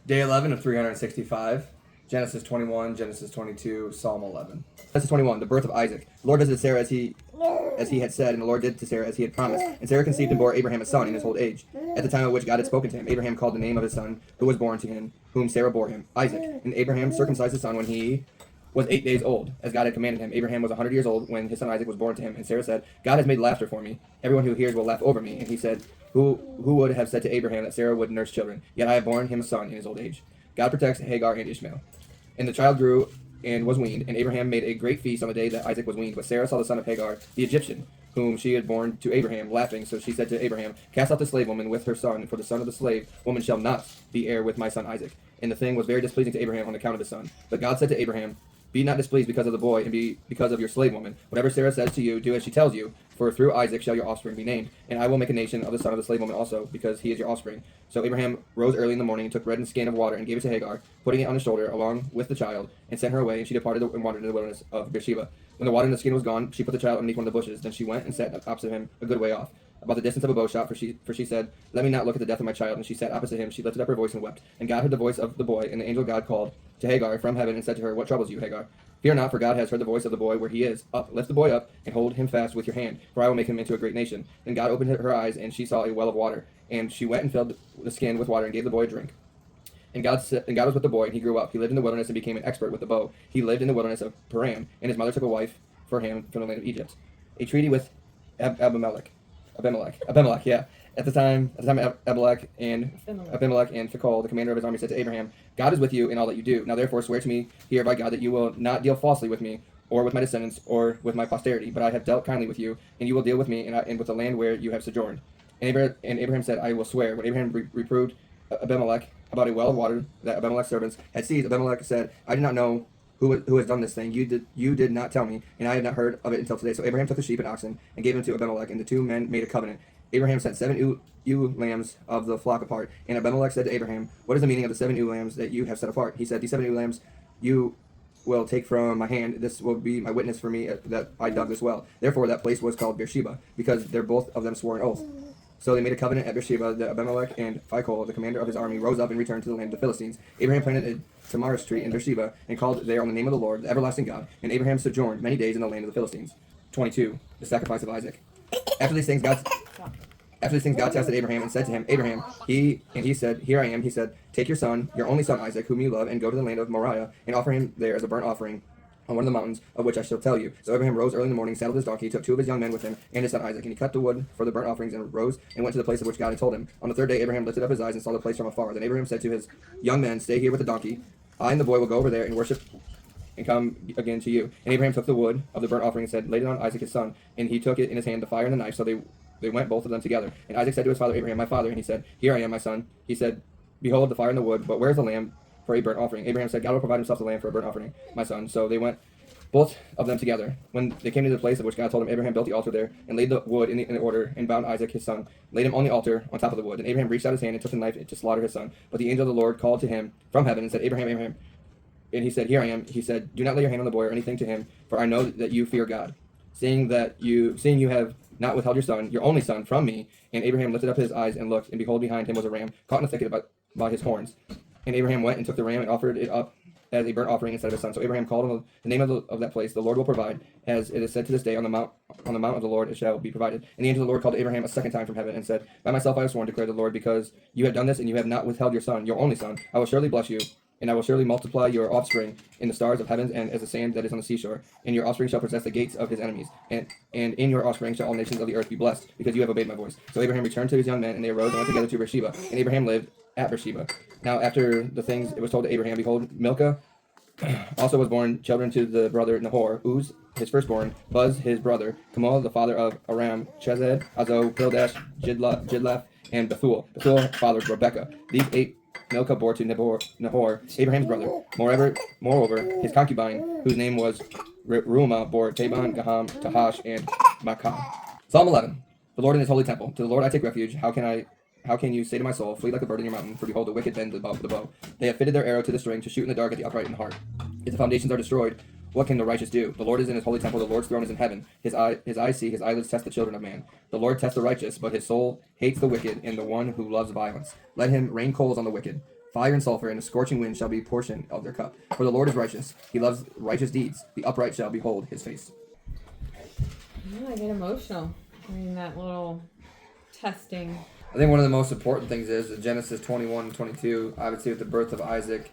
Day 11 of 365, Genesis 21, Genesis 22, Psalm 11. Genesis 21, the birth of Isaac. The Lord visited Sarah as he had said, and the Lord did to Sarah as he had promised. And Sarah conceived and bore Abraham a son in his old age. At the time of which God had spoken to him, Abraham called the name of his son, who was born to him, whom Sarah bore him, Isaac. And Abraham circumcised his son when he was 8 days old, as God had commanded him. Abraham was 100 years old when his son Isaac was born to him. And Sarah said, God has made laughter for me. Everyone who hears will laugh over me. And he said, Who would have said to Abraham that Sarah would nurse children? Yet I have borne him a son in his old age. God protects Hagar and Ishmael. And the child grew and was weaned, and Abraham made a great feast on the day that Isaac was weaned. But Sarah saw the son of Hagar, the Egyptian, whom she had borne to Abraham, laughing. So she said to Abraham, Cast out the slave woman with her son, for the son of the slave woman shall not be heir with my son Isaac. And the thing was very displeasing to Abraham on account of the son. But God said to Abraham, Be not displeased because of the boy, and be because of your slave woman. Whatever Sarah says to you, do as she tells you, for through Isaac shall your offspring be named. And I will make a nation of the son of the slave woman also, because he is your offspring. So Abraham rose early in the morning, and took bread and a skin of water, and gave it to Hagar, putting it on his shoulder along with the child, and sent her away. And she departed and wandered in the wilderness of Beersheba. When the water in the skin was gone, she put the child underneath one of the bushes. Then she went and sat opposite him a good way off, about the distance of a bow shot, for she said, Let me not look at the death of my child. And she sat opposite him. She lifted up her voice and wept. And God heard the voice of the boy, and the angel of God called to Hagar from heaven and said to her, What troubles you, Hagar? Fear not, for God has heard the voice of the boy where he is. Up, lift the boy up, and hold him fast with your hand, for I will make him into a great nation. Then God opened her eyes, and she saw a well of water. And she went and filled the skin with water, and gave the boy a drink. And God was with the boy, and he grew up. He lived in the wilderness and became an expert with the bow. He lived in the wilderness of Paran, and his mother took a wife for him from the land of Egypt. A treaty with Abimelech, yeah. At the time, Abimelech and Phicol, the commander of his army, said to Abraham, God is with you in all that you do. Now therefore swear to me here by God that you will not deal falsely with me, or with my descendants, or with my posterity, but I have dealt kindly with you, and you will deal with me and with the land where you have sojourned. And Abraham said, I will swear. When Abraham reproved Abimelech about a well of water that Abimelech's servants had seized, Abimelech said, I did not know who has done this thing. You did not tell me, and I had not heard of it until today. So Abraham took the sheep and oxen and gave them to Abimelech, and the two men made a covenant. Abraham sent 7 ewe lambs of the flock apart, and Abimelech said to Abraham, What is the meaning of the 7 ewe lambs that you have set apart? He said, These 7 ewe lambs you will take from my hand. This will be my witness for me that I dug this well. Therefore that place was called Beersheba, because they're both of them swore an oath. So they made a covenant at Beersheba. That Abimelech and Phicol, the commander of his army, rose up and returned to the land of the Philistines. Abraham planted a tamarisk tree in Beersheba and called there on the name of the Lord, the everlasting God. And Abraham sojourned many days in the land of the Philistines. 22. The sacrifice of Isaac. After these things, God tested Abraham and said to him, Abraham, he said, Here I am. He said, Take your son, your only son Isaac, whom you love, and go to the land of Moriah, and offer him there as a burnt offering on one of the mountains of which I shall tell you. So Abraham rose early in the morning, saddled his donkey, took 2 of his young men with him, and his son Isaac, and he cut the wood for the burnt offerings, and rose and went to the place of which God had told him. On the 3rd day Abraham lifted up his eyes and saw the place from afar. Then Abraham said to his young men, Stay here with the donkey. I and the boy will go over there and worship and come again to you. And Abraham took the wood of the burnt offering and said, Laid it on Isaac his son, and he took it in his hand, the fire and the knife. So they went both of them together. And Isaac said to his father Abraham, My father. And he said, Here I am, my son. He said, Behold the fire and the wood, but where is the lamb for a burnt offering? Abraham said, God will provide himself the lamb for a burnt offering, my son. So they went both of them together. When they came to the place of which God told him, Abraham built the altar there, and laid the wood in order, and bound Isaac his son, laid him on the altar on top of the wood. And Abraham reached out his hand and took the knife to slaughter his son. But the angel of the Lord called to him from heaven and said, Abraham, Abraham. And he said, Here I am. He said, Do not lay your hand on the boy or anything to him, for I know that you fear God, seeing you have not withheld your son, your only son, from me. And Abraham lifted up his eyes and looked, and behold, behind him was a ram caught in a thicket by his horns. And Abraham went and took the ram and offered it up as a burnt offering instead of his son. So Abraham called on the name of that place, The Lord will provide, as it is said to this day, on the mount of the Lord it shall be provided. And the angel of the Lord called to Abraham a second time from heaven and said, By myself I have sworn, declared the Lord, because you have done this and you have not withheld your son, your only son, I will surely bless you, and I will surely multiply your offspring in the stars of heavens and as the sand that is on the seashore. And your offspring shall possess the gates of his enemies. And in your offspring shall all nations of the earth be blessed, because you have obeyed my voice. So Abraham returned to his young men, and they arose and went together to Beersheba. And Abraham lived at Beersheba. Now after the things it was told to Abraham, behold, Milcah also was born children to the brother Nahor, Uz his firstborn, Buz his brother, Kemuel the father of Aram, Chesed, Azo, Pildash, Jidlaph, and Bethuel. Bethuel fathered Rebekah. These 8 Milcah bore to Nahor, Abraham's brother. Moreover, his concubine, whose name was Reumah, bore Taban, Gaham, Tahash, and Makkah. Psalm 11. The Lord in his holy temple. To the Lord I take refuge. How can you say to my soul, Flee like a bird in your mountain? For behold, the wicked bend the bow. They have fitted their arrow to the string, to shoot in the dark at the upright in heart. If the foundations are destroyed, what can the righteous do? The Lord is in his holy temple. The Lord's throne is in heaven. His eyes see, his eyelids test the children of man. The Lord tests the righteous, but his soul hates the wicked and the one who loves violence. Let him rain coals on the wicked. Fire and sulfur and a scorching wind shall be portion of their cup. For the Lord is righteous. He loves righteous deeds. The upright shall behold his face. Yeah, I get emotional. I mean, that little testing. I think one of the most important things is that Genesis 21 and 22, obviously with the birth of Isaac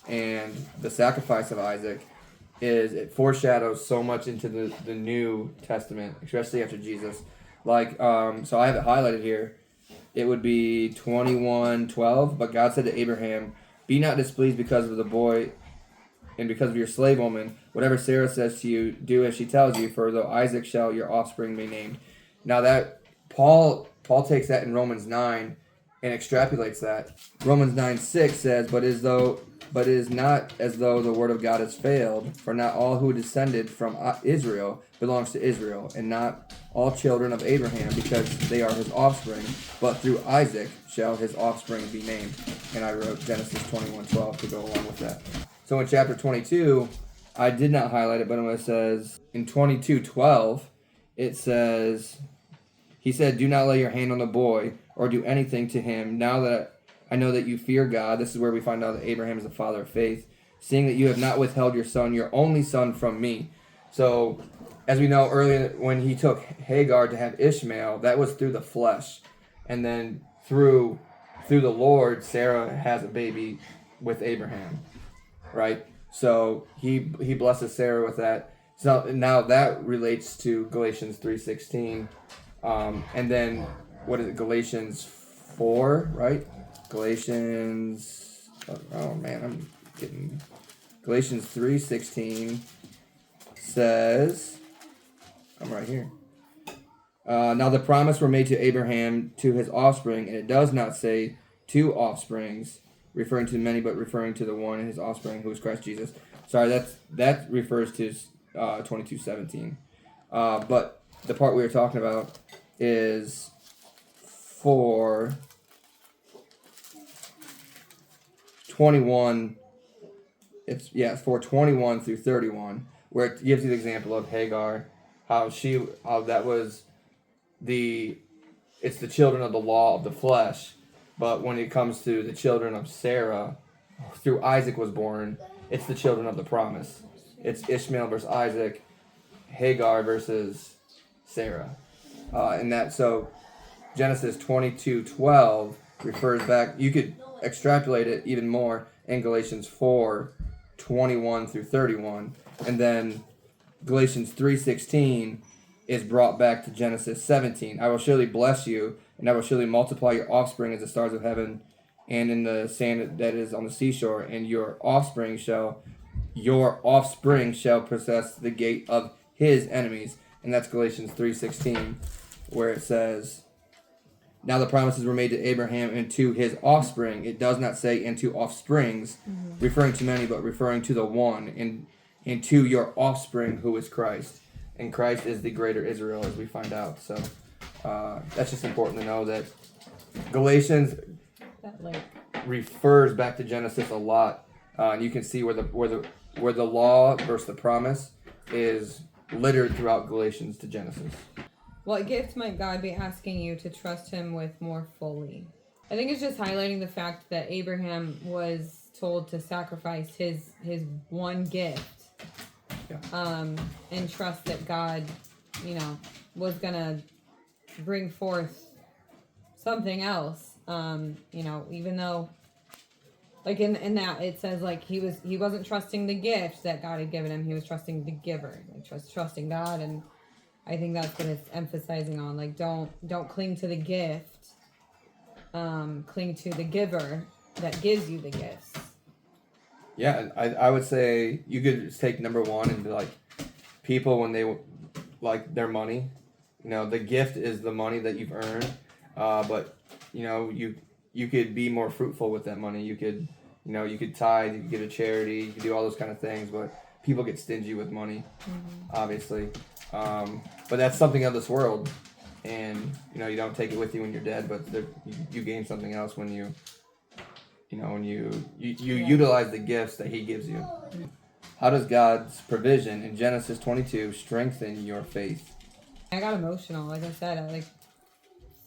and the sacrifice of Isaac, is it foreshadows so much into the New Testament, especially after Jesus. Like, so I have it highlighted here. It would be 21:12. But God said to Abraham, "Be not displeased because of the boy and because of your slave woman. Whatever Sarah says to you, do as she tells you, for though Isaac shall your offspring be named." Now that Paul takes that in Romans 9 and extrapolates that. Romans 9:6 says, But it is not as though the word of God has failed, for not all who descended from Israel belongs to Israel, and not all children of Abraham, because they are his offspring, but through Isaac shall his offspring be named. And I wrote Genesis 21:12 to go along with that. So in chapter 22, I did not highlight it, but when it says in 22:12, it says, he said, "Do not lay your hand on the boy or do anything to him. Now that I know that you fear God," this is where we find out that Abraham is the father of faith, "seeing that you have not withheld your son, your only son, from me." So, as we know earlier, when he took Hagar to have Ishmael, that was through the flesh. And then through the Lord, Sarah has a baby with Abraham, right? So he blesses Sarah with that. So now that relates to Galatians 3:16. And then, what is it, Galatians 4, right? Galatians 3:16 says, I'm right here. Now the promise were made to Abraham, to his offspring, and it does not say two offsprings, referring to many, but referring to the one, his offspring, who is Christ Jesus. Sorry, that refers to 22:17. But the part we were talking about is for 21. It's for 21 through 31, where it gives you the example of Hagar, how that was it's the children of the law of the flesh, but when it comes to the children of Sarah, through Isaac was born, it's the children of the promise. It's Ishmael versus Isaac, Hagar versus Sarah. So Genesis 22:12 refers back. You could extrapolate it even more in Galatians 4:21 through 31, and then Galatians 3:16 is brought back to Genesis 17. "I will surely bless you, and I will surely multiply your offspring as the stars of heaven, and in the sand that is on the seashore, and your offspring shall possess the gate of his enemies." And that's Galatians 3:16, where it says, "Now the promises were made to Abraham and to his offspring." It does not say "and to offsprings," referring to many, but referring to the one, and to your offspring, who is Christ. And Christ is the greater Israel, as we find out. So that's just important to know that Galatians refers back to Genesis a lot, and you can see where the law versus the promise is littered throughout Galatians to Genesis. What gift might God be asking you to trust him with more fully? I think it's just highlighting the fact that Abraham was told to sacrifice his one gift. Yeah. And trust that God, was gonna bring forth something else. Even though, like in that it says like he wasn't trusting the gift that God had given him. He was trusting the giver, like trusting God. And I think that's what it's emphasizing on. Like don't cling to the gift. Cling to the giver that gives you the gifts. Yeah, I would say you could take number one and be like, people when they like their money, the gift is the money that you've earned, but you could be more fruitful with that money. You could tithe, you could give to charity, you could do all those kind of things, but people get stingy with money, obviously. But that's something of this world, and you don't take it with you when you're dead, but you gain something else when you utilize the gifts that he gives you. How does God's provision in Genesis 22 strengthen your faith? I got emotional. Like I said,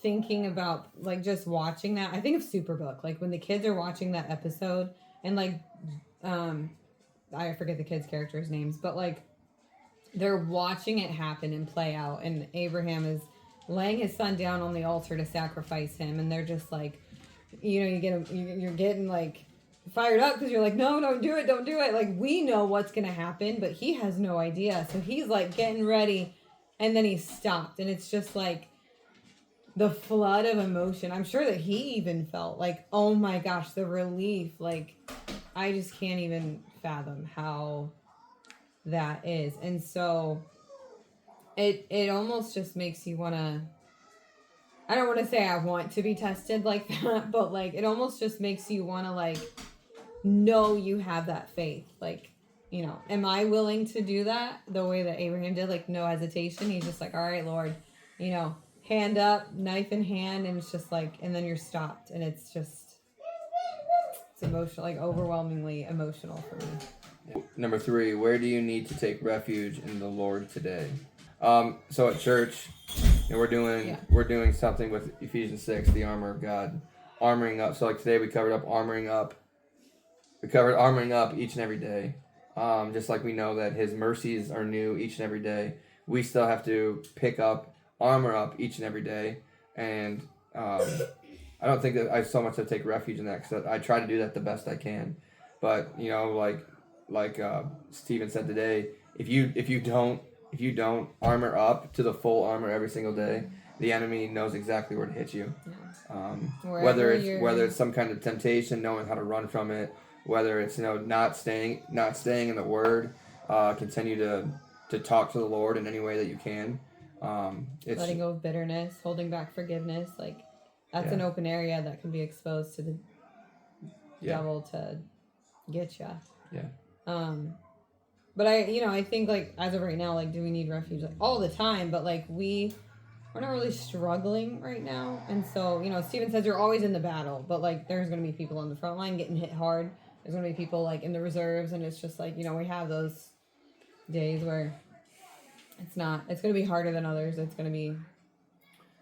thinking about like just watching that. I think of Superbook, like when the kids are watching that episode and like I forget the kids' characters' names, but like they're watching it happen and play out, and Abraham is laying his son down on the altar to sacrifice him, and they're just like, you're getting like fired up because you're like, no, don't do it. Like, we know what's gonna happen, but he has no idea, so he's like getting ready, and then he stopped, and it's just like the flood of emotion. I'm sure that he even felt like, oh my gosh, the relief. Like, I just can't even fathom how that is. And so it almost just makes you want to, I don't want to say I want to be tested like that, but like it almost just makes you want to like know you have that faith. Like, am I willing to do that the way that Abraham did? Like, no hesitation. He's just like, all right, Lord, hand up, knife in hand, and it's just like, and then you're stopped, and it's emotional, like overwhelmingly emotional for me. Number 3, where do you need to take refuge in the Lord today? So at church, we're doing something with Ephesians 6, the armor of God, armoring up. So like today we covered armoring up. We covered armoring up each and every day. Just like we know that His mercies are new each and every day, we still have to pick up, armor up each and every day. And I don't think that I so much to take refuge in that, because I try to do that the best I can. But like Stephen said today, if you don't armor up to the full armor every single day, the enemy knows exactly where to hit you. Whether it's some kind of temptation, knowing how to run from it, whether it's not staying in the Word, continue to talk to the Lord in any way that you can. It's letting go of bitterness, holding back forgiveness, like that's an open area that can be exposed to the devil to get you. Yeah. But I think like as of right now, like, do we need refuge like all the time? But like we're not really struggling right now, and so Stephen says you're always in the battle, but like there's gonna be people on the front line getting hit hard. There's gonna be people like in the reserves, and it's just like we have those days where it's gonna be harder than others. It's gonna be.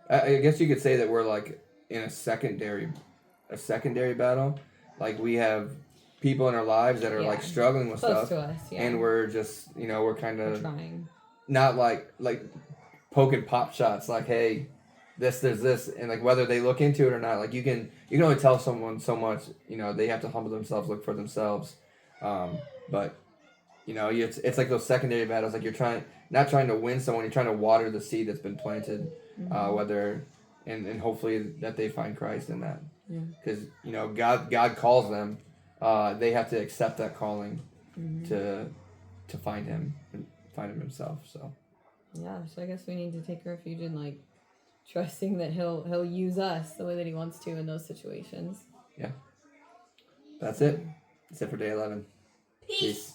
I guess you could say that we're like in a secondary battle. Like we have people in our lives that are like struggling with close stuff to us, and we're just we're kind of trying, not like poking pop shots like, hey, there's this, and like whether they look into it or not, like you can only tell someone so much. They have to humble themselves, look for themselves. But it's like those secondary battles, like you're not trying to win someone, you're trying to water the seed that's been planted, whether and hopefully that they find Christ in that, because God calls them. They have to accept that calling to find Him and find Him Himself. So I guess we need to take refuge in like trusting that He'll use us the way that He wants to in those situations. Yeah, that's it. That's it for day 11. Peace.